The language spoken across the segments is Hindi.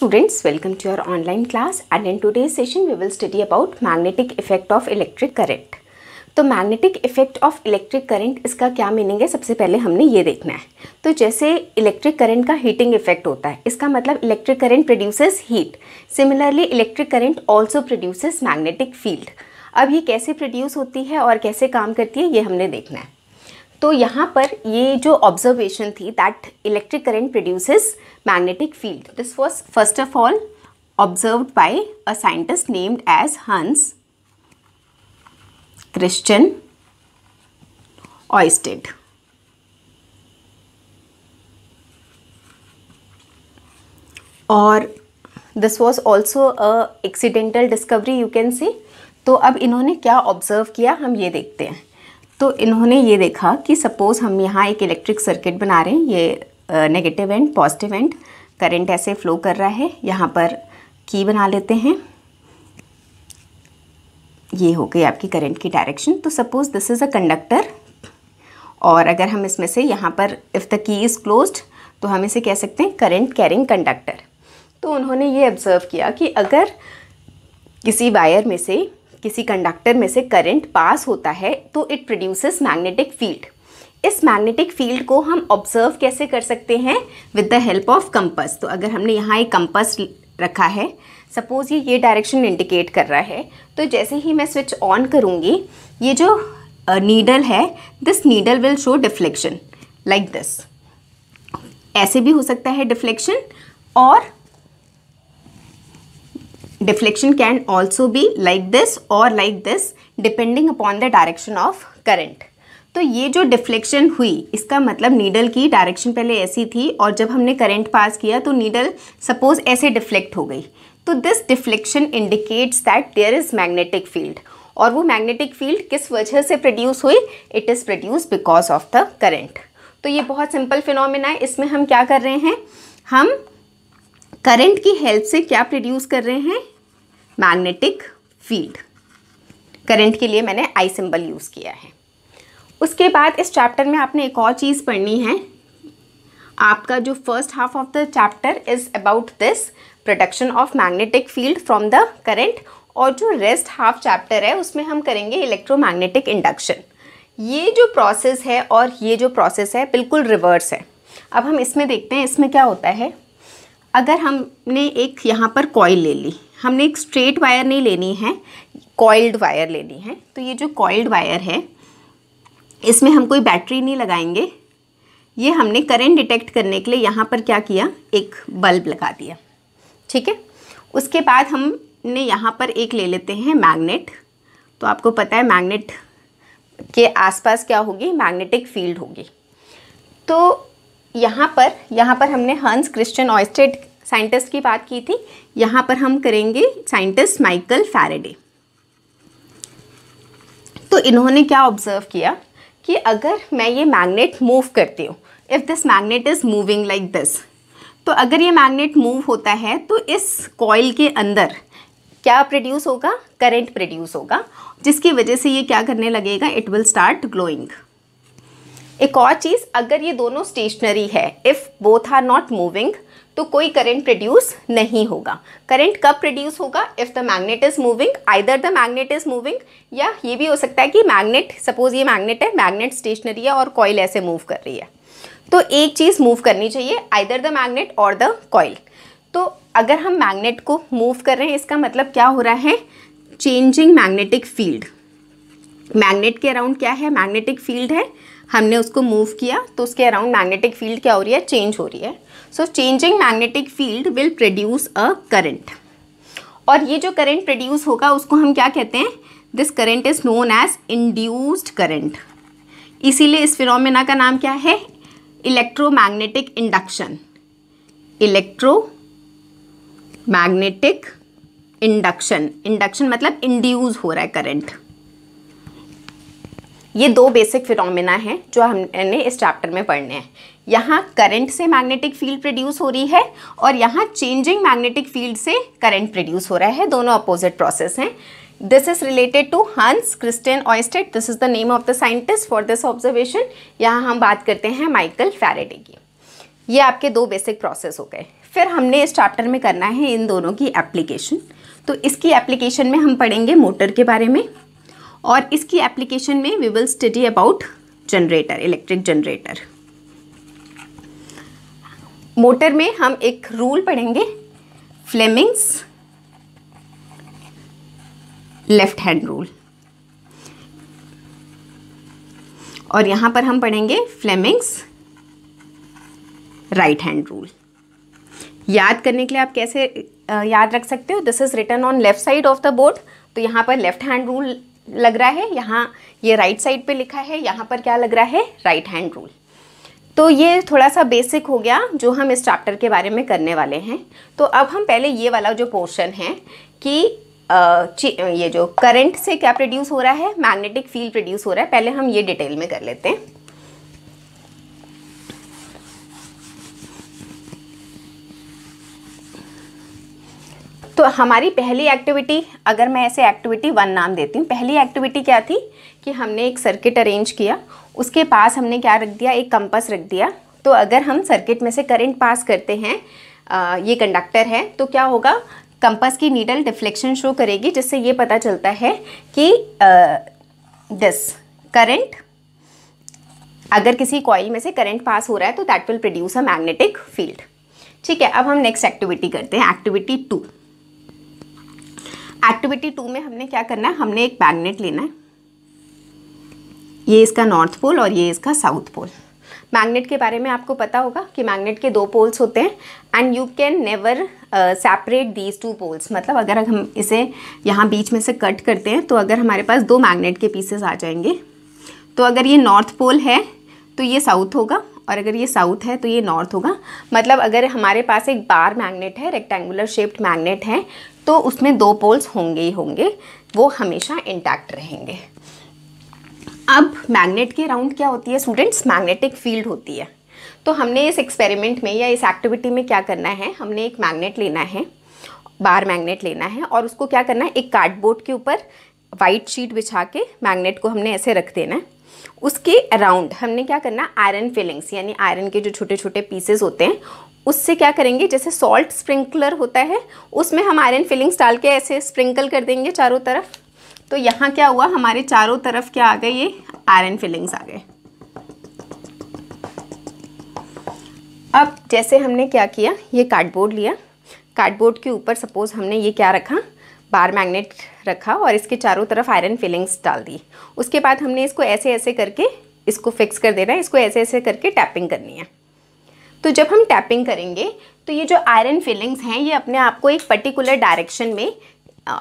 Students, welcome to your online class and in today's session we will study about magnetic effect of electric current. तो magnetic effect of electric current इसका क्या मीनिंग है, सबसे पहले हमने ये देखना है। तो जैसे इलेक्ट्रिक करंट का हीटिंग इफेक्ट होता है, इसका मतलब electric current produces heat. Similarly electric current also produces magnetic field. अब ये कैसे प्रोड्यूस होती है और कैसे काम करती है ये हमने देखना है। तो यहाँ पर ये जो ऑब्जर्वेशन थी that electric current produces magnetic field, this was first of all observed by a scientist named as Hans Christian Oersted. और this was also a accidental discovery you can say. तो अब इन्होंने क्या ऑब्जर्व किया हम ये देखते हैं। तो इन्होंने ये देखा कि सपोज़ हम यहाँ एक इलेक्ट्रिक सर्किट बना रहे हैं, ये negative and positive and current ऐसे फ्लो कर रहा है। यहाँ पर की बना लेते हैं, ये हो गई आपकी करंट की डायरेक्शन। तो suppose this is a conductor और अगर हम इसमें से यहाँ पर if the key is closed तो हम इसे कह सकते हैं करंट कैरिंग कंडक्टर। तो उन्होंने ये ऑब्ज़र्व किया कि अगर किसी वायर में से किसी कंडक्टर में से करंट पास होता है तो इट प्रोड्यूसेस मैग्नेटिक फील्ड। इस मैग्नेटिक फील्ड को हम ऑब्जर्व कैसे कर सकते हैं, with the help of compass. तो अगर हमने यहाँ एक कंपास रखा है, सपोज़ ये डायरेक्शन इंडिकेट कर रहा है, तो जैसे ही मैं स्विच ऑन करूँगी ये जो नीडल है, this needle will show deflection like this. ऐसे भी हो सकता है डिफ्लेक्शन, और deflection can also be like this or like this depending upon the direction of current। तो ये जो डिफ्लेक्शन हुई इसका मतलब नीडल की डायरेक्शन पहले ऐसी थी और जब हमने करंट पास किया तो नीडल सपोज ऐसे डिफ्लेक्ट हो गई। तो this deflection indicates that there is magnetic field. और वो मैग्नेटिक फील्ड किस वजह से प्रोड्यूस हुई, it is produce because of the current. तो ये बहुत सिंपल फिनोमिना है। इसमें हम क्या कर रहे हैं, हम करंट की हेल्प से क्या प्रोड्यूस कर रहे हैं, मैग्नेटिक फील्ड। करंट के लिए मैंने आई सिंबल यूज़ किया है। उसके बाद इस चैप्टर में आपने एक और चीज़ पढ़नी है। आपका जो first half of the chapter is about this production of magnetic field from the current, और जो रेस्ट हाफ चैप्टर है उसमें हम करेंगे इलेक्ट्रोमैग्नेटिक इंडक्शन। ये जो प्रोसेस है और ये जो प्रोसेस है बिल्कुल रिवर्स है। अब हम इसमें देखते हैं इसमें क्या होता है। अगर हमने एक यहाँ पर कॉइल ले ली, हमने एक स्ट्रेट वायर नहीं लेनी है, कॉइल्ड वायर लेनी है। तो ये जो कॉइल्ड वायर है इसमें हम कोई बैटरी नहीं लगाएंगे, ये हमने करंट डिटेक्ट करने के लिए यहाँ पर क्या किया, एक बल्ब लगा दिया, ठीक है। उसके बाद हमने यहाँ पर एक ले लेते हैं मैग्नेट। तो आपको पता है मैग्नेट के आसपास क्या होगी, मैग्नेटिक फील्ड होगी। तो यहाँ पर हमने हंस क्रिश्चियन ऑयस्टेड साइंटिस्ट की बात की थी, यहाँ पर हम करेंगे साइंटिस्ट माइकल फैराडे। तो इन्होंने क्या ऑब्जर्व किया कि अगर मैं ये मैग्नेट मूव करती हूँ, if this magnet is moving like this, तो अगर ये मैग्नेट मूव होता है तो इस कॉइल के अंदर क्या प्रोड्यूस होगा, करंट प्रोड्यूस होगा, जिसकी वजह से ये क्या करने लगेगा, इट विल स्टार्ट ग्लोइंग। एक और चीज़, अगर ये दोनों स्टेशनरी है, if both are not moving, तो कोई करंट प्रोड्यूस नहीं होगा। करंट कब प्रोड्यूस होगा, if the magnet is moving, either the magnet is moving, या ये भी हो सकता है कि मैग्नेट, सपोज ये मैग्नेट है, मैग्नेट स्टेशनरी है और कॉइल ऐसे मूव कर रही है। तो एक चीज़ मूव करनी चाहिए, आइदर द मैग्नेट और द कॉइल। तो अगर हम मैग्नेट को मूव कर रहे हैं इसका मतलब क्या हो रहा है, चेंजिंग मैग्नेटिक फील्ड। मैग्नेट के अराउंड क्या है, मैग्नेटिक फील्ड है, हमने उसको मूव किया तो उसके अराउंड मैग्नेटिक फील्ड क्या हो रही है, चेंज हो रही है। So changing magnetic field will produce a current. और ये जो करंट प्रोड्यूस होगा उसको हम क्या कहते हैं, this current is known as induced current. इसीलिए इस फिनोमेना का नाम क्या है, electromagnetic induction. Electromagnetic induction, induction मतलब इंड्यूस हो रहा है करंट। ये दो बेसिक फिनोमेना हैं जो हमने इस चैप्टर में पढ़ने हैं। यहाँ करंट से मैग्नेटिक फील्ड प्रोड्यूस हो रही है और यहाँ चेंजिंग मैग्नेटिक फील्ड से करंट प्रोड्यूस हो रहा है, दोनों अपोजिट प्रोसेस हैं। This is related to Hans Christian Oersted, this is the name of the scientist for this observation. यहाँ हम बात करते हैं माइकल फैराडे की। ये आपके दो बेसिक प्रोसेस हो गए। फिर हमने इस चैप्टर में करना है इन दोनों की एप्लीकेशन। तो इसकी एप्लीकेशन में हम पढ़ेंगे मोटर के बारे में, और इसकी एप्लीकेशन में we will study about generator, electric generator. Motor में हम एक रूल पढ़ेंगे, फ्लेमिंग्स लेफ्ट हैंड रूल, और यहां पर हम पढ़ेंगे फ्लेमिंग्स राइट हैंड रूल। याद करने के लिए आप कैसे याद रख सकते हो, this is written on left side of the board. तो यहाँ पर लेफ्ट हैंड रूल लग रहा है, यहाँ ये राइट साइड पे लिखा है, यहाँ पर क्या लग रहा है, राइट हैंड रूल। तो ये थोड़ा सा बेसिक हो गया जो हम इस चैप्टर के बारे में करने वाले हैं। तो अब हम पहले ये वाला जो पोर्शन है कि ये जो करंट से क्या प्रोड्यूस हो रहा है, मैग्नेटिक फील्ड प्रोड्यूस हो रहा है, पहले हम ये डिटेल में कर लेते हैं। तो हमारी पहली एक्टिविटी, अगर मैं ऐसे एक्टिविटी 1 नाम देती हूँ, पहली एक्टिविटी क्या थी कि हमने एक सर्किट अरेंज किया, उसके पास हमने क्या रख दिया, एक कंपास रख दिया। तो अगर हम सर्किट में से करंट पास करते हैं, ये कंडक्टर है, तो क्या होगा, कंपास की नीडल डिफ्लेक्शन शो करेगी, जिससे ये पता चलता है कि दिस करंट, अगर किसी कॉइल में से करंट पास हो रहा है तो that will produce a magnetic field. ठीक है, अब हम नेक्स्ट एक्टिविटी करते हैं, एक्टिविटी 2। एक्टिविटी 2 में हमने क्या करना है, हमने एक मैग्नेट लेना है, ये इसका नॉर्थ पोल और ये इसका साउथ पोल। मैग्नेट के बारे में आपको पता होगा कि मैग्नेट के 2 पोल्स होते हैं, and you can never separate these 2 poles. मतलब अगर हम इसे यहाँ बीच में से कट करते हैं तो अगर हमारे पास 2 मैग्नेट के पीसेस आ जाएंगे, तो अगर ये नॉर्थ पोल है तो ये साउथ होगा, और अगर ये साउथ है तो ये नॉर्थ होगा। मतलब अगर हमारे पास एक बार मैग्नेट है, रेक्टेंगुलर शेप्ड मैग्नेट है, तो उसमें 2 पोल्स होंगे ही होंगे, वो हमेशा इंटैक्ट रहेंगे। अब मैग्नेट के अराउंड क्या होती है स्टूडेंट्स, मैग्नेटिक फील्ड होती है। तो हमने इस एक्सपेरिमेंट में या इस एक्टिविटी में क्या करना है, हमने एक मैग्नेट लेना है, बार मैग्नेट लेना है, और उसको क्या करना है, एक कार्डबोर्ड के ऊपर वाइट शीट बिछा के मैग्नेट को हमने ऐसे रख देना है। उसके अराउंड हमने क्या करना, आयरन फिलिंग्स, यानी आयरन के जो छोटे छोटे पीसेस होते हैं, उससे क्या करेंगे, जैसे सॉल्ट स्प्रिंकलर होता है, उसमें हम आयरन फिलिंग्स डाल के ऐसे स्प्रिंकल कर देंगे चारों तरफ। तो यहाँ क्या हुआ, हमारे चारों तरफ क्या आ गए, ये आयरन फिलिंग्स आ गए। अब जैसे हमने क्या किया, ये कार्डबोर्ड लिया, कार्डबोर्ड के ऊपर सपोज हमने ये क्या रखा, बार मैग्नेट रखा, और इसके चारों तरफ आयरन फिलिंग्स डाल दी। उसके बाद हमने इसको ऐसे ऐसे करके इसको फिक्स कर देना है, इसको ऐसे ऐसे करके टैपिंग करनी है। तो जब हम टैपिंग करेंगे तो ये जो आयरन फिलिंग्स हैं, ये अपने आप को एक पर्टिकुलर डायरेक्शन में,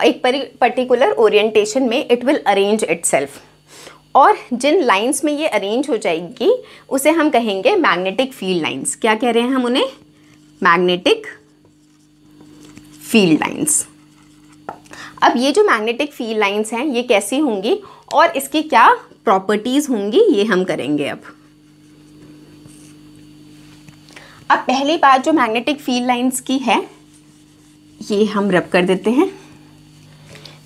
एक पर्टिकुलर ओरिएंटेशन में इट विल अरेंज इटसेल्फ, और जिन लाइंस में ये अरेंज हो जाएगी उसे हम कहेंगे मैग्नेटिक फील्ड लाइंस। क्या कह रहे हैं हम उन्हें, मैग्नेटिक फील्ड लाइंस। अब ये जो मैग्नेटिक फील्ड लाइंस हैं, ये कैसी होंगी और इसकी क्या प्रॉपर्टीज होंगी, ये हम करेंगे। अब पहली बात जो मैग्नेटिक फील्ड लाइंस की है, ये हम रब कर देते हैं।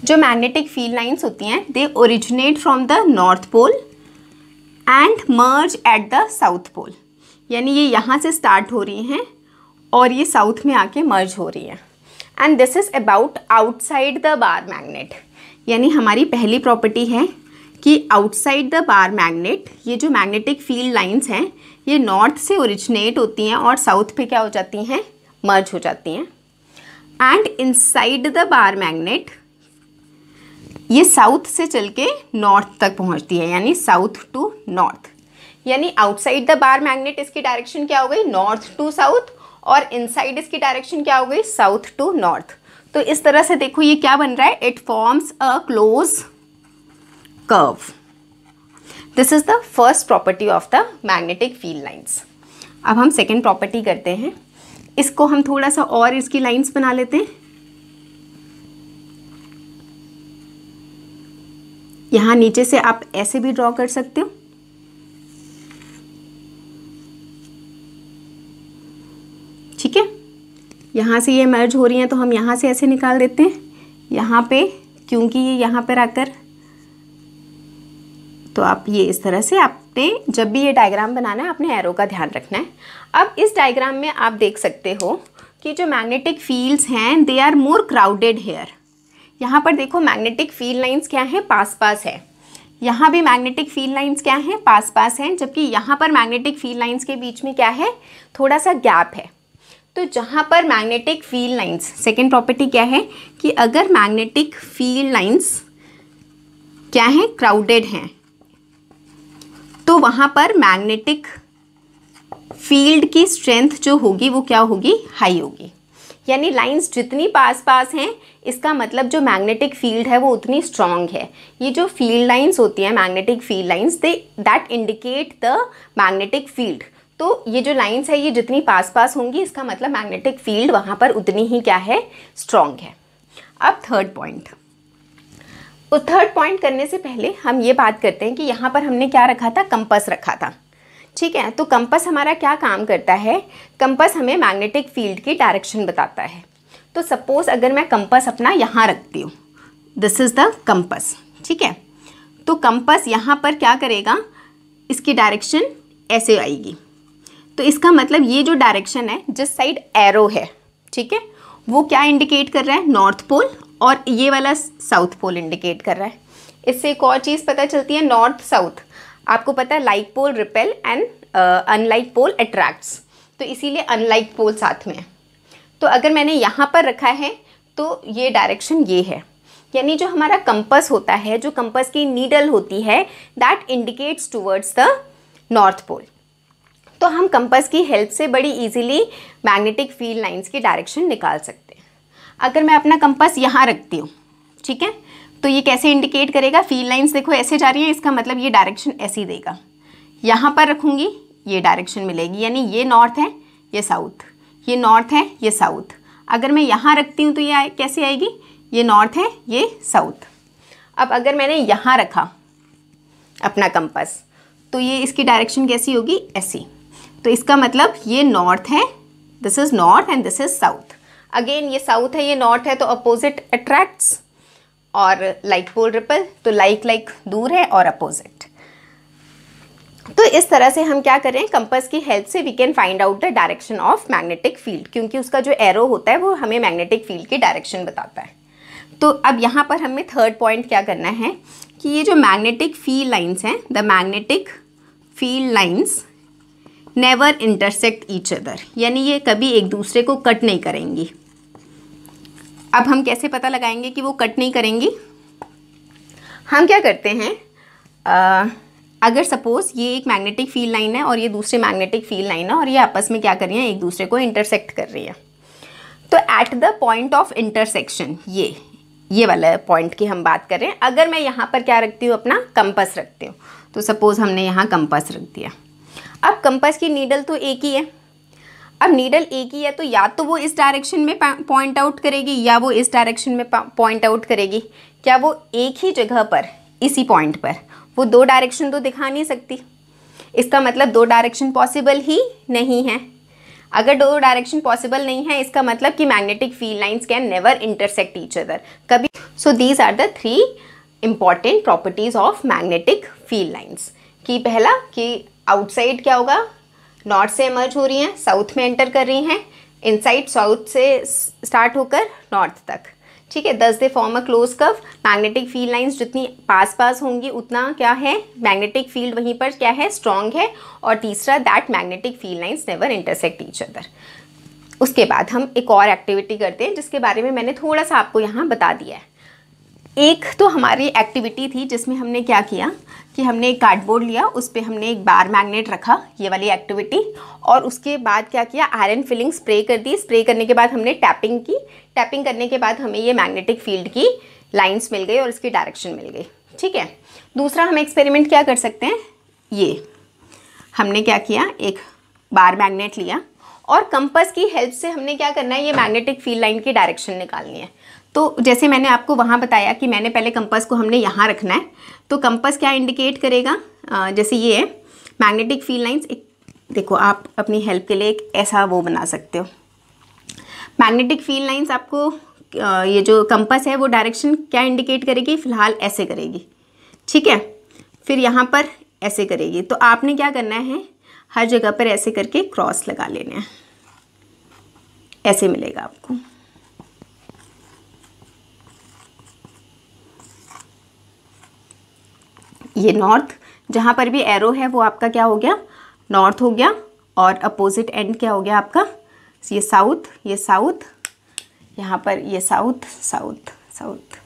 जो मैग्नेटिक फील्ड लाइंस होती हैं, they originate from the north pole and merge at the south pole, यानी ये यहाँ से स्टार्ट हो रही हैं और ये साउथ में आके मर्ज हो रही हैं। And this is about outside the bar magnet, यानी हमारी पहली प्रॉपर्टी है कि आउटसाइड द बार मैग्नेट ये जो मैग्नेटिक फील्ड लाइंस हैं, ये नॉर्थ से ओरिजिनेट होती हैं और साउथ पे क्या हो जाती हैं, मर्ज हो जाती हैं। And inside the bar magnet ये साउथ से चल के नॉर्थ तक पहुंचती है, यानी साउथ टू नॉर्थ। यानी आउटसाइड द बार मैग्नेट इसकी डायरेक्शन क्या हो गई, नॉर्थ टू साउथ, और इनसाइड इसकी डायरेक्शन क्या हो गई, साउथ टू नॉर्थ। तो इस तरह से देखो ये क्या बन रहा है, it forms a close curve. This is the first property of the magnetic field lines. अब हम सेकेंड प्रॉपर्टी करते हैं, इसको हम थोड़ा सा और इसकी लाइंस बना लेते हैं। यहाँ नीचे से आप ऐसे भी ड्रॉ कर सकते हो, ठीक है। यहाँ से ये मर्ज हो रही हैं तो हम यहाँ से ऐसे निकाल देते हैं यहाँ पे, क्योंकि ये यहाँ पर आकर, तो आप ये इस तरह से, आपने जब भी ये डायग्राम बनाना है आपने एरो का ध्यान रखना है। अब इस डायग्राम में आप देख सकते हो कि जो मैग्नेटिक फील्ड्स हैं they are more crowded here. यहाँ पर देखो मैग्नेटिक फील्ड लाइंस क्या है, पास पास है। यहाँ भी मैग्नेटिक फील्ड लाइंस क्या हैं, पास पास हैं, जबकि यहाँ पर मैग्नेटिक फील्ड लाइंस के बीच में क्या है, थोड़ा सा गैप है। तो जहाँ पर magnetic field lines, second property क्या है कि अगर मैग्नेटिक फील्ड लाइंस क्या है, क्राउडेड हैं, तो वहाँ पर मैग्नेटिक फील्ड की स्ट्रेंथ जो होगी वो क्या होगी, हाई होगी। यानी लाइंस जितनी पास पास हैं इसका मतलब जो मैग्नेटिक फील्ड है वो उतनी स्ट्रॉन्ग है। ये जो फील्ड लाइंस होती हैं, magnetic field lines, they that indicate the magnetic field. तो ये जो लाइंस है ये जितनी पास पास होंगी इसका मतलब मैग्नेटिक फील्ड वहाँ पर उतनी ही क्या है, स्ट्रॉन्ग है। अब थर्ड पॉइंट, उस थर्ड पॉइंट करने से पहले हम ये बात करते हैं कि यहाँ पर हमने क्या रखा था, कंपास रखा था। ठीक है, तो कंपास हमारा क्या काम करता है, कंपास हमें मैग्नेटिक फील्ड की डायरेक्शन बताता है। तो सपोज अगर मैं कंपास अपना यहाँ रखती हूँ, दिस इज़ द कंपास। ठीक है, तो कंपास यहाँ पर क्या करेगा, इसकी डायरेक्शन ऐसे आएगी। तो इसका मतलब ये जो डायरेक्शन है, जिस साइड एरो है, ठीक है, वो क्या इंडिकेट कर रहा है, नॉर्थ पोल, और ये वाला साउथ पोल इंडिकेट कर रहा है। इससे एक और चीज़ पता चलती है, नॉर्थ साउथ आपको पता है, like pole repel and unlike pole attracts, तो इसीलिए अनलाइक पोल साथ में है। तो अगर मैंने यहाँ पर रखा है तो ये डायरेक्शन ये है, यानी जो हमारा कंपास होता है, जो कंपास की नीडल होती है, that indicates towards the north pole. तो हम कंपास की हेल्प से बड़ी इजीली मैग्नेटिक फील्ड लाइंस की डायरेक्शन निकाल सकते हैं। अगर मैं अपना कंपास यहाँ रखती हूँ, ठीक है, तो ये कैसे इंडिकेट करेगा, फील्ड लाइंस देखो ऐसे जा रही है, इसका मतलब ये डायरेक्शन ऐसी देगा। यहाँ पर रखूँगी ये डायरेक्शन मिलेगी, यानी ये नॉर्थ है, ये साउथ, ये नॉर्थ है, ये साउथ। अगर मैं यहाँ रखती हूँ तो ये कैसे आएगी, ये नॉर्थ है, ये साउथ। अब अगर मैंने यहाँ रखा अपना कंपास तो ये इसकी डायरेक्शन कैसी होगी, ऐसी। तो इसका मतलब ये नॉर्थ है, this is north and this is south. Again ये साउथ है, ये नॉर्थ है, तो अपोजिट अट्रैक्ट्स, और लाइक पोल रिपल, तो लाइक लाइक दूर है और अपोजिट। तो इस तरह से हम क्या करें, कंपास की हेल्प से we can find out the direction of magnetic field, क्योंकि उसका जो एरो होता है वो हमें मैग्नेटिक फील्ड की डायरेक्शन बताता है। तो अब यहाँ पर हमें थर्ड पॉइंट क्या करना है कि ये जो मैग्नेटिक फील्ड लाइंस हैं, the magnetic field lines never intersect each other, यानी ये कभी एक दूसरे को कट नहीं करेंगी। अब हम कैसे पता लगाएंगे कि वो कट नहीं करेंगी, हम क्या करते हैं, अगर सपोज ये एक मैग्नेटिक फील्ड लाइन है और ये दूसरी मैग्नेटिक फील्ड लाइन है और ये आपस में क्या कर रही हैं, एक दूसरे को इंटरसेक्ट कर रही है, तो at the point of intersection, ये वाला पॉइंट की हम बात कर रहे हैं। अगर मैं यहाँ पर क्या रखती हूँ, अपना कंपास रखती हूँ, तो सपोज हमने यहाँ कंपास रख दिया। अब कंपास की नीडल तो एक ही है, अब नीडल एक ही है, तो या तो वो इस डायरेक्शन में पॉइंट आउट करेगी या वो इस डायरेक्शन में पॉइंट आउट करेगी। क्या वो एक ही जगह पर, इसी पॉइंट पर, वो दो डायरेक्शन तो दिखा नहीं सकती। इसका मतलब दो डायरेक्शन पॉसिबल ही नहीं है। अगर दो डायरेक्शन पॉसिबल नहीं है, इसका मतलब कि magnetic field lines can never intersect each other कभी। So these are the 3 important properties of magnetic field lines. कि पहला कि आउटसाइड क्या होगा, नॉर्थ से इमर्ज हो रही हैं, साउथ में एंटर कर रही हैं, इनसाइड साउथ से स्टार्ट होकर नॉर्थ तक। ठीक है, दस they form a close curve. Magnetic field lines जितनी पास पास होंगी उतना क्या है, मैग्नेटिक फील्ड वहीं पर क्या है, स्ट्रॉन्ग है। और तीसरा, that magnetic field lines never intersect each other. उसके बाद हम एक और एक्टिविटी करते हैं जिसके बारे में मैंने थोड़ा सा आपको यहाँ बता दिया है। एक तो हमारी एक्टिविटी थी जिसमें हमने क्या किया कि हमने एक कार्डबोर्ड लिया, उस पर हमने एक बार मैग्नेट रखा, ये वाली एक्टिविटी। और उसके बाद क्या किया, आयरन फिलिंग स्प्रे कर दी। स्प्रे करने के बाद हमने टैपिंग की। टैपिंग करने के बाद हमें ये मैग्नेटिक फील्ड की लाइंस मिल गई और इसकी डायरेक्शन मिल गई। ठीक है, दूसरा हम एक्सपेरिमेंट क्या कर सकते हैं, ये हमने क्या किया, एक बार मैग्नेट लिया और कंपास की हेल्प से हमने क्या करना है, ये मैग्नेटिक फील्ड लाइन की डायरेक्शन निकालनी है। तो जैसे मैंने आपको वहाँ बताया कि मैंने पहले कंपास को हमने यहाँ रखना है, तो कंपास क्या इंडिकेट करेगा, जैसे ये है मैग्नेटिक फील्ड लाइंस। एक देखो, आप अपनी हेल्प के लिए एक ऐसा वो बना सकते हो। मैग्नेटिक फील्ड लाइंस आपको ये जो कंपास है वो डायरेक्शन क्या इंडिकेट करेगी, फ़िलहाल ऐसे करेगी। ठीक है, फिर यहाँ पर ऐसे करेगी। तो आपने क्या करना है, हर जगह पर ऐसे करके क्रॉस लगा लेना है। ऐसे मिलेगा आपको। ये नॉर्थ, जहाँ पर भी एरो है वो आपका क्या हो गया, नॉर्थ हो गया, और अपोजिट एंड क्या हो गया आपका, ये साउथ, ये साउथ, यहाँ पर ये साउथ साउथ साउथ।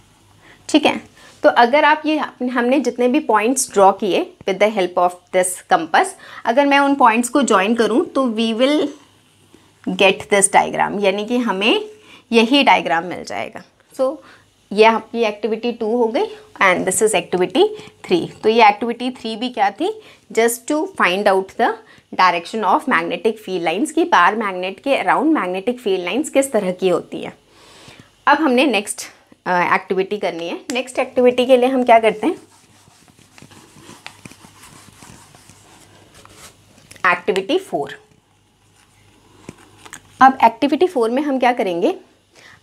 ठीक है, तो अगर आप ये हमने जितने भी पॉइंट्स ड्रॉ किए with the help of this compass, अगर मैं उन पॉइंट्स को ज्वाइन करूँ तो we will get this diagram, यानी कि हमें यही डायग्राम मिल जाएगा। सो ये आपकी एक्टिविटी 2 हो गई एंड दिस इज एक्टिविटी 3। तो ये एक्टिविटी 3 भी क्या थी, just to find out the direction of magnetic field lines की बार मैग्नेट के अराउंड मैग्नेटिक फील्ड लाइंस किस तरह की होती है। अब हमने नेक्स्ट एक्टिविटी करनी है। नेक्स्ट एक्टिविटी के लिए हम क्या करते हैं, एक्टिविटी 4। अब एक्टिविटी 4 में हम क्या करेंगे,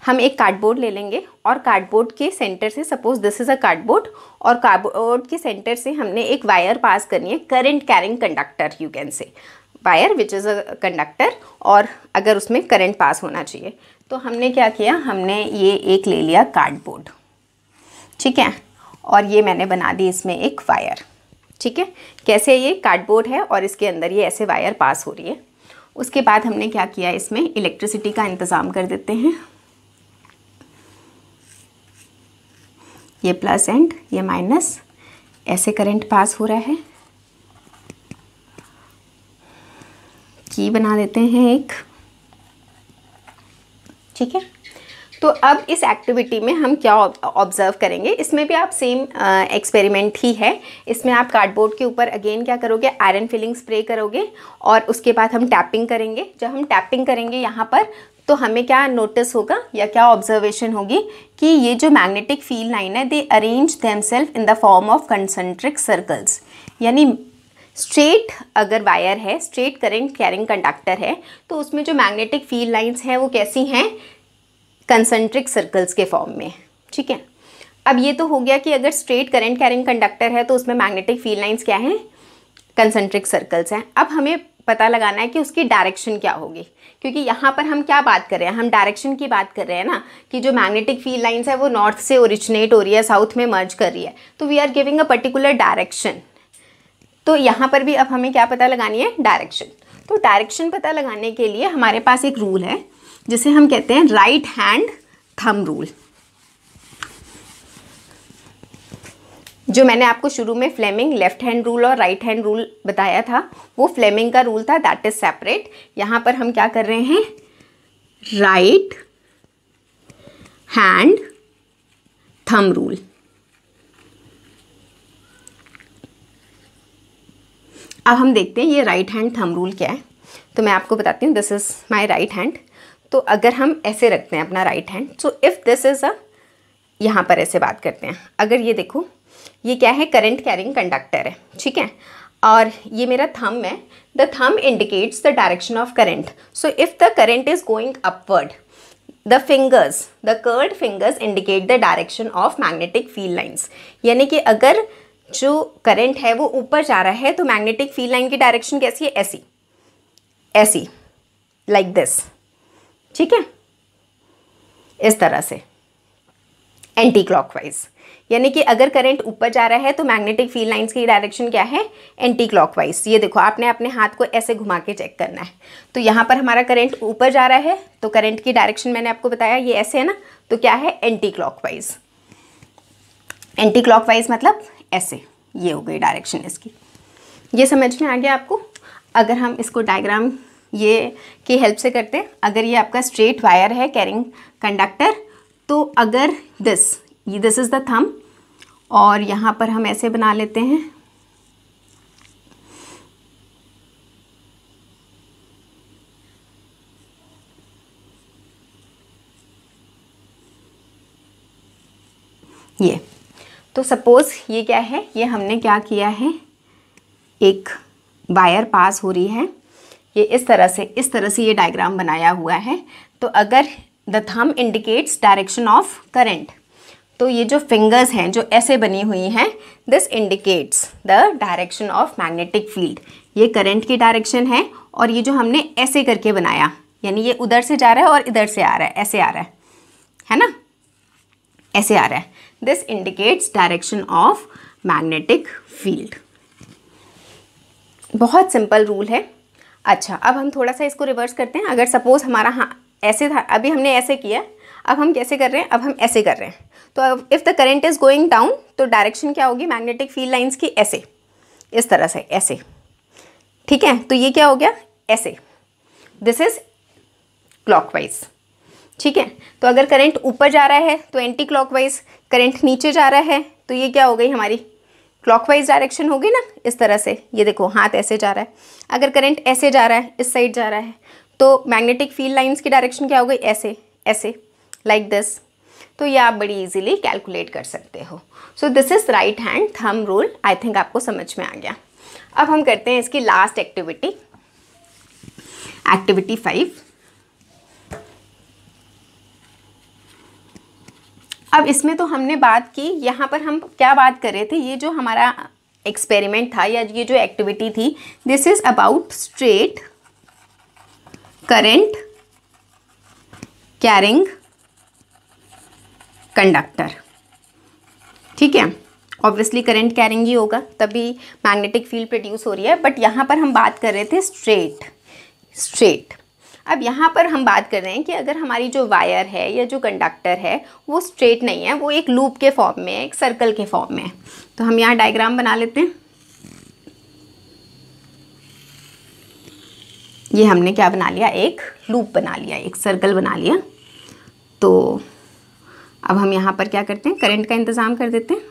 हम एक कार्डबोर्ड ले लेंगे और कार्डबोर्ड के सेंटर से, suppose this is a cardboard, और कार्डबोर्ड के सेंटर से हमने एक वायर पास करनी है, current carrying conductor, you can से wire which is a conductor, और अगर उसमें करंट पास होना चाहिए। तो हमने क्या किया, हमने ये एक ले लिया कार्डबोर्ड, ठीक है, और ये मैंने बना दी इसमें एक वायर। ठीक है, कैसे, ये कार्डबोर्ड है और इसके अंदर ये ऐसे वायर पास हो रही है। उसके बाद हमने क्या किया, इसमें इलेक्ट्रिसिटी का इंतज़ाम कर देते हैं। ये प्लस एंड ये माइनस, ऐसे करंट पास हो रहा है। की बना देते हैं एक। ठीक है, तो अब इस एक्टिविटी में हम क्या ऑब्जर्व करेंगे, इसमें भी आप सेम एक्सपेरिमेंट ही है। इसमें आप कार्डबोर्ड के ऊपर अगेन क्या करोगे, आयरन फिलिंग स्प्रे करोगे और उसके बाद हम टैपिंग करेंगे। जब हम टैपिंग करेंगे यहाँ पर, तो हमें क्या नोटिस होगा या क्या ऑब्जर्वेशन होगी कि ये जो मैग्नेटिक फील्ड लाइन है, they arrange themselves in the form of concentric circles. यानी स्ट्रेट अगर वायर है, स्ट्रेट करंट कैरिंग कंडक्टर है, तो उसमें जो मैग्नेटिक फील्ड लाइंस हैं वो कैसी हैं, कंसंट्रिक सर्कल्स के फॉर्म में। ठीक है, अब ये तो हो गया कि अगर स्ट्रेट करंट कैरिंग कंडक्टर है तो उसमें मैग्नेटिक फील्ड लाइंस क्या हैं, कंसंट्रिक सर्कल्स हैं। अब हमें पता लगाना है कि उसकी डायरेक्शन क्या होगी, क्योंकि यहाँ पर हम क्या बात कर रहे हैं, हम डायरेक्शन की बात कर रहे हैं ना, कि जो मैग्नेटिक फील्ड लाइंस है वो नॉर्थ से ओरिजिनेट हो रही है, साउथ में मर्ज कर रही है, तो we are giving a particular direction. तो यहाँ पर भी अब हमें क्या पता लगानी है, डायरेक्शन। तो डायरेक्शन पता लगाने के लिए हमारे पास एक रूल है जिसे हम कहते हैं राइट हैंड थंब रूल। जो मैंने आपको शुरू में फ्लेमिंग लेफ्ट हैंड रूल और राइट हैंड रूल बताया था, वो फ्लेमिंग का रूल था, दैट इज सेपरेट। यहाँ पर हम क्या कर रहे हैं, राइट हैंड थंब रूल। अब हम देखते हैं ये राइट हैंड थंब रूल क्या है। तो मैं आपको बताती हूँ, this is my right hand. तो अगर हम ऐसे रखते हैं अपना right hand, so if this is a, यहाँ पर ऐसे बात करते हैं, अगर ये देखो ये क्या है, करंट कैरिंग कंडक्टर है। ठीक है, और ये मेरा थंब है, the thumb indicates the direction of current. So if the current is going upward, the fingers, the curved fingers indicate the direction of magnetic field lines. यानी कि अगर जो करंट है वो ऊपर जा रहा है तो मैग्नेटिक फील्ड लाइन की डायरेक्शन कैसी है, ऐसी ऐसी, लाइक दिस। ठीक है, इस तरह से एंटी क्लॉकवाइज। यानी कि अगर करंट ऊपर जा रहा है तो मैग्नेटिक फील्ड लाइंस की डायरेक्शन क्या है, एंटी क्लॉकवाइज। ये देखो, आपने अपने हाथ को ऐसे घुमा के चेक करना है। तो यहाँ पर हमारा करंट ऊपर जा रहा है तो करंट की डायरेक्शन मैंने आपको बताया ये ऐसे है ना, तो क्या है, एंटी क्लॉकवाइज। एंटी क्लॉकवाइज मतलब ऐसे, ये हो गई डायरेक्शन इसकी। ये समझ में आ गया आपको। अगर हम इसको डायग्राम ये की हेल्प से करते हैं, अगर ये आपका स्ट्रेट वायर है कैरिंग कंडक्टर, तो अगर दिस इज़ द थंब और यहाँ पर हम ऐसे बना लेते हैं, ये। तो सपोज़ ये क्या है, ये हमने क्या किया है, एक वायर पास हो रही है, ये इस तरह से ये डायग्राम बनाया हुआ है। तो अगर the thumb indicates direction of current, तो ये जो फिंगर्स हैं जो ऐसे बनी हुई हैं, this indicates the direction of magnetic field. ये करंट की डायरेक्शन है, और ये जो हमने ऐसे करके बनाया यानी ये उधर से जा रहा है और इधर से आ रहा है, ऐसे आ रहा है ना, ऐसे आ रहा है। This indicates direction of magnetic field. बहुत सिंपल रूल है। अच्छा, अब हम थोड़ा सा इसको रिवर्स करते हैं। अगर सपोज हमारा हाँ ऐसे था, अभी हमने ऐसे किया, अब हम कैसे कर रहे हैं, अब हम ऐसे कर रहे हैं। तो अब if the current is going down तो डायरेक्शन क्या होगी मैग्नेटिक फील्ड लाइंस की, ऐसे, इस तरह से, ऐसे, ठीक है। तो ये क्या हो गया, ऐसे, दिस इज क्लॉकवाइज, ठीक है। तो अगर करंट ऊपर जा रहा है तो एंटी क्लॉकवाइज, करंट नीचे जा रहा है तो ये क्या हो गई हमारी क्लॉकवाइज डायरेक्शन होगी ना, इस तरह से। ये देखो हाथ ऐसे जा रहा है, अगर करंट ऐसे जा रहा है, इस साइड जा रहा है, तो मैग्नेटिक फील्ड लाइंस की डायरेक्शन क्या हो गई, ऐसे, ऐसे, लाइक दिस। तो ये आप बड़ी इजीली कैलकुलेट कर सकते हो। So this is right hand thumb rule. I think आपको समझ में आ गया। अब हम करते हैं इसकी लास्ट एक्टिविटी, एक्टिविटी 5। अब इसमें तो हमने बात की, यहाँ पर हम क्या बात कर रहे थे, ये जो हमारा एक्सपेरिमेंट था या ये जो एक्टिविटी थी, this is about straight current carrying conductor, ठीक है। ऑब्वियसली करंट कैरिंग ही होगा, तभी मैग्नेटिक फील्ड प्रोड्यूस हो रही है। बट यहाँ पर हम बात कर रहे थे स्ट्रेट। अब यहाँ पर हम बात कर रहे हैं कि अगर हमारी जो वायर है या जो कंडक्टर है वो स्ट्रेट नहीं है, वो एक लूप के फॉर्म में है, एक सर्कल के फॉर्म में है। तो हम यहाँ डायग्राम बना लेते हैं। ये हमने क्या बना लिया, एक लूप बना लिया, एक सर्कल बना लिया। तो अब हम यहाँ पर क्या करते हैं, करंट का इंतज़ाम कर देते हैं,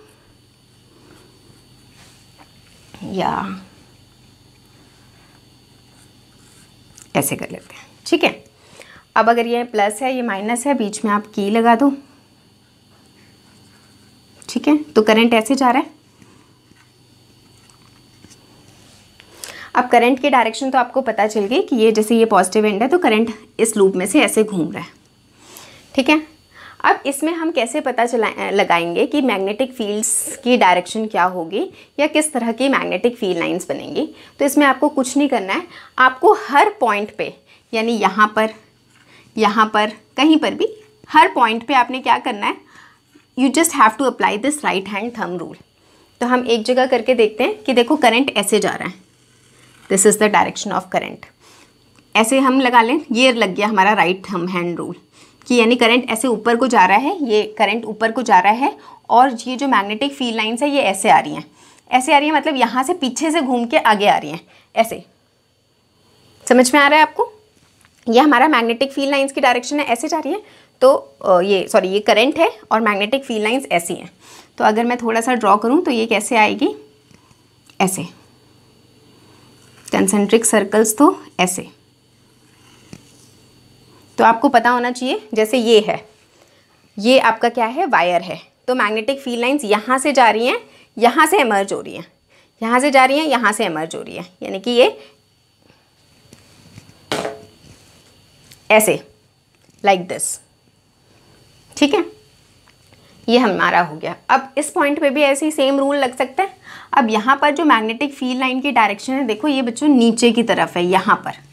या ऐसे कर लेते हैं, ठीक है। अब अगर ये प्लस है, ये माइनस है, बीच में आप की लगा दो, ठीक है। तो करंट ऐसे जा रहा है। अब करंट की डायरेक्शन तो आपको पता चल गई कि ये जैसे ये पॉजिटिव एंड है तो करंट इस लूप में से ऐसे घूम रहा है, ठीक है। अब इसमें हम कैसे पता लगाएंगे कि मैग्नेटिक फील्ड्स की डायरेक्शन क्या होगी या किस तरह की मैग्नेटिक फील्ड लाइंस बनेंगी। तो इसमें आपको कुछ नहीं करना है, आपको हर पॉइंट पे, यानी यहाँ पर, कहीं पर भी, हर पॉइंट पे आपने क्या करना है, you just have to apply this right hand thumb rule. तो हम एक जगह करके देखते हैं कि देखो करंट ऐसे जा रहा है, this is the direction of current. ऐसे हम लगा लें, ये लग गया हमारा राइट थंब हैंड रूल कि यानी करंट ऐसे ऊपर को जा रहा है, ये करंट ऊपर को जा रहा है, और ये जो मैग्नेटिक फील्ड लाइंस है ये ऐसे आ रही हैं, ऐसे आ रही है, मतलब यहाँ से पीछे से घूम के आगे आ रही हैं, ऐसे। समझ में आ रहा है आपको? ये हमारा मैग्नेटिक फील्ड लाइंस की डायरेक्शन है, ऐसे जा रही है। तो ये करंट है और मैग्नेटिक फील्ड लाइंस ऐसी हैं। तो अगर मैं थोड़ा सा ड्रॉ करूँ तो ये कैसे आएगी, ऐसे, कंसेंट्रिक सर्कल्स, तो ऐसे। तो आपको पता होना चाहिए, जैसे ये है, ये आपका क्या है, वायर है, तो मैग्नेटिक फील्ड लाइंस यहाँ से जा रही हैं, यहाँ से एमर्ज हो रही हैं, यहाँ से जा रही हैं, यहाँ से एमर्ज हो रही है, यानी कि ये ऐसे, लाइक दिस, ठीक है। ये हमारा हो गया। अब इस पॉइंट पे भी ऐसे ही सेम रूल लग सकता है। अब यहाँ पर जो मैग्नेटिक फील्ड लाइन की डायरेक्शन है, देखो ये बच्चों नीचे की तरफ है, यहाँ पर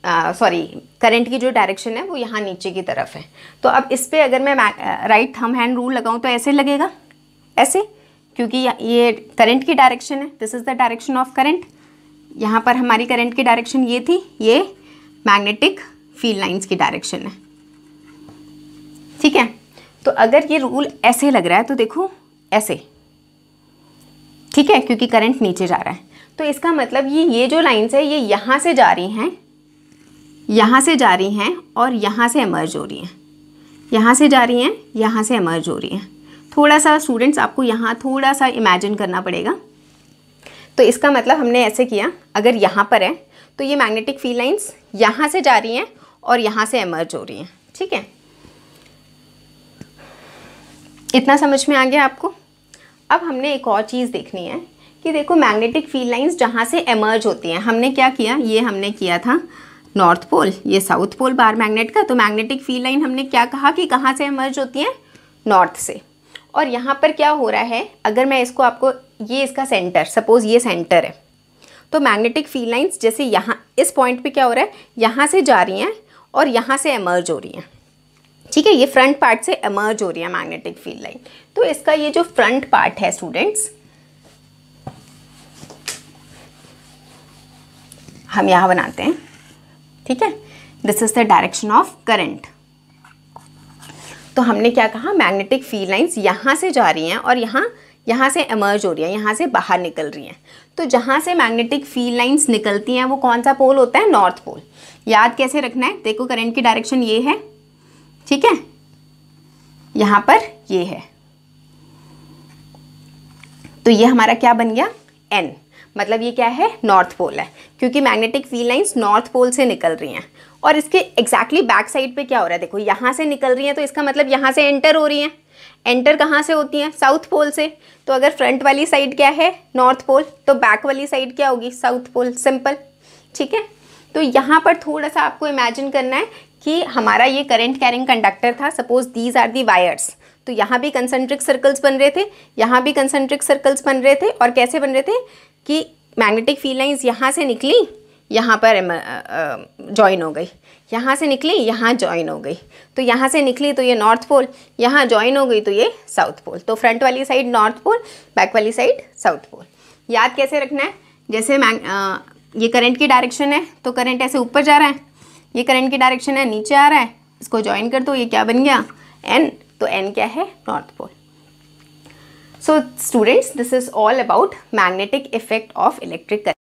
करंट की जो डायरेक्शन है वो यहाँ नीचे की तरफ है। तो अब इस पर अगर मैं राइट थंब हैंड रूल लगाऊँ तो ऐसे लगेगा, ऐसे, क्योंकि ये करंट की डायरेक्शन है, this is the direction of current. यहाँ पर हमारी करंट की डायरेक्शन ये थी, ये मैग्नेटिक फील्ड लाइंस की डायरेक्शन है, ठीक है। तो अगर ये रूल ऐसे लग रहा है तो देखो ऐसे, ठीक है, क्योंकि करंट नीचे जा रहा है। तो इसका मतलब ये जो लाइंस है ये यहाँ से जा रही हैं, यहाँ से जा रही हैं और यहाँ से एमर्ज हो रही हैं, यहाँ से जा रही हैं, यहाँ से एमर्ज हो रही हैं। थोड़ा सा स्टूडेंट्स आपको यहाँ थोड़ा सा इमेजिन करना पड़ेगा। तो इसका मतलब हमने ऐसे किया, अगर यहाँ पर है तो ये मैग्नेटिक फील्ड लाइंस यहाँ से जा रही हैं और यहाँ से एमर्ज हो रही हैं, ठीक है। इतना समझ में आ गया आपको? अब हमने एक और चीज़ देखनी है कि देखो मैग्नेटिक फील्ड लाइंस जहाँ से एमर्ज होती हैं, हमने क्या किया, ये हमने किया था नॉर्थ पोल, ये साउथ पोल बार मैग्नेट का। तो मैग्नेटिक फील्ड लाइन हमने क्या कहा कि कहाँ से एमर्ज होती हैं, नॉर्थ से। और यहाँ पर क्या हो रहा है, अगर मैं इसको आपको, ये इसका सेंटर, सपोज़ ये सेंटर है, तो मैग्नेटिक फील्ड लाइंस जैसे यहाँ इस पॉइंट पे क्या हो रहा है, यहाँ से जा रही हैं और यहाँ से एमर्ज हो रही हैं, ठीक है, ये फ्रंट पार्ट से एमर्ज हो रही है मैग्नेटिक फील्ड लाइन। तो इसका ये जो फ्रंट पार्ट है स्टूडेंट्स, हम यहाँ बनाते हैं, ठीक है, this is the direction of current. तो हमने क्या कहा, मैग्नेटिक फील्ड लाइंस यहाँ से जा रही हैं और यहाँ से एमर्ज हो रही है, यहाँ से बाहर निकल रही हैं। तो जहाँ से मैग्नेटिक फील्ड लाइंस निकलती हैं वो कौन सा पोल होता है, नॉर्थ पोल। याद कैसे रखना है, देखो करंट की डायरेक्शन ये है, ठीक है, यहाँ पर ये है, तो ये हमारा क्या बन गया, एन, मतलब ये क्या है, नॉर्थ पोल है, क्योंकि magnetic field lines north pole से निकल रही हैं। और इसके एग्जैक्टली बैक साइड पे क्या हो रहा है, देखो यहाँ से निकल रही हैं, तो इसका मतलब यहाँ से एंटर हो रही हैं। एंटर कहाँ से होती हैं, साउथ पोल से। तो अगर फ्रंट वाली साइड क्या है, नॉर्थ पोल, तो बैक वाली साइड क्या होगी, साउथ पोल, सिंपल, ठीक है। तो यहाँ पर थोड़ा सा आपको इमेजिन करना है कि हमारा ये करंट कैरिंग कंडक्टर था, suppose these are the wires, तो यहाँ भी कंसेंट्रिक सर्कल्स बन रहे थे, यहाँ भी कंसेंट्रिक सर्कल्स बन रहे थे, और कैसे बन रहे थे कि मैग्नेटिक फील्ड लाइंस यहाँ से निकली, यहाँ पर जॉइन हो गई, यहाँ से निकली, यहाँ जॉइन हो गई, तो यहाँ से निकली तो ये नॉर्थ पोल, यहाँ जॉइन हो गई तो ये साउथ पोल। तो फ्रंट वाली साइड नॉर्थ पोल, बैक वाली साइड साउथ पोल। याद कैसे रखना है, जैसे ये करंट की डायरेक्शन है, तो करंट ऐसे ऊपर जा रहा है, ये करंट की डायरेक्शन है नीचे आ रहा है, इसको जॉइन कर दो, ये क्या बन गया, एन, तो एन क्या है, north pole. So students, this is all about magnetic effect of electric current.